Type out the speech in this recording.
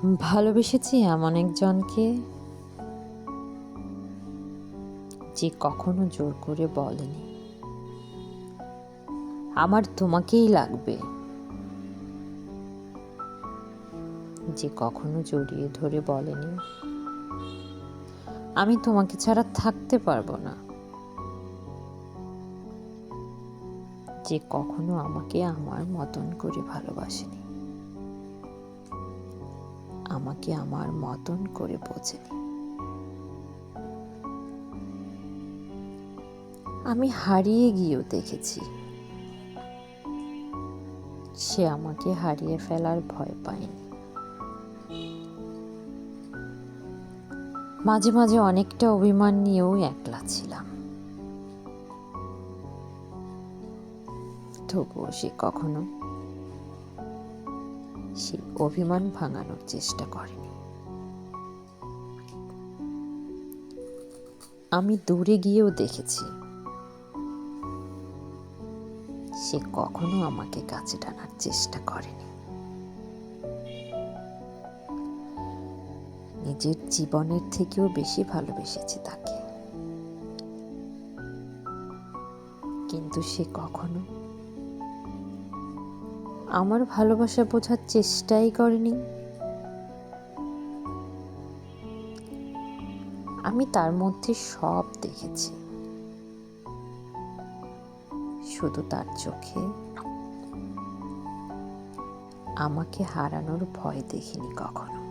ভালোবেসেছি এমন একজনকে যে কখনো জোর করে বলেনি আমার তোমাকেই লাগবে, যে কখনো জড়িয়ে ধরে বলেনি আমি তোমাকে ছাড়া থাকতে পারবো না, যে কখনো আমাকে আমার মতন করে ভালোবাসেনি, আমাকে আমার মতন করে বোঝেনি। আমি হারিয়ে গিয়েও দেখেছি সে আমাকে হারিয়ে ফেলার ভয় পায়নি। মাঝে মাঝে অনেকটা অভিমান নিয়েও একলা ছিলাম, তবুও সে কখনো সে অভিমান ভাঙানোর চেষ্টা করেনি। আমি দূরে গিয়েও দেখেছি সে কখনো আমাকে কাছে টানার চেষ্টা করেনি। নিজের জীবনের থেকেও বেশি ভালোবেসেছি তাকে, কিন্তু সে কখনো আমার ভালোবাসা বোঝার চেষ্টাই করেনি। আমি তার মধ্যে সব দেখেছি, শুধু তার চোখে আমাকে হারানোর ভয় দেখিনি কখনো।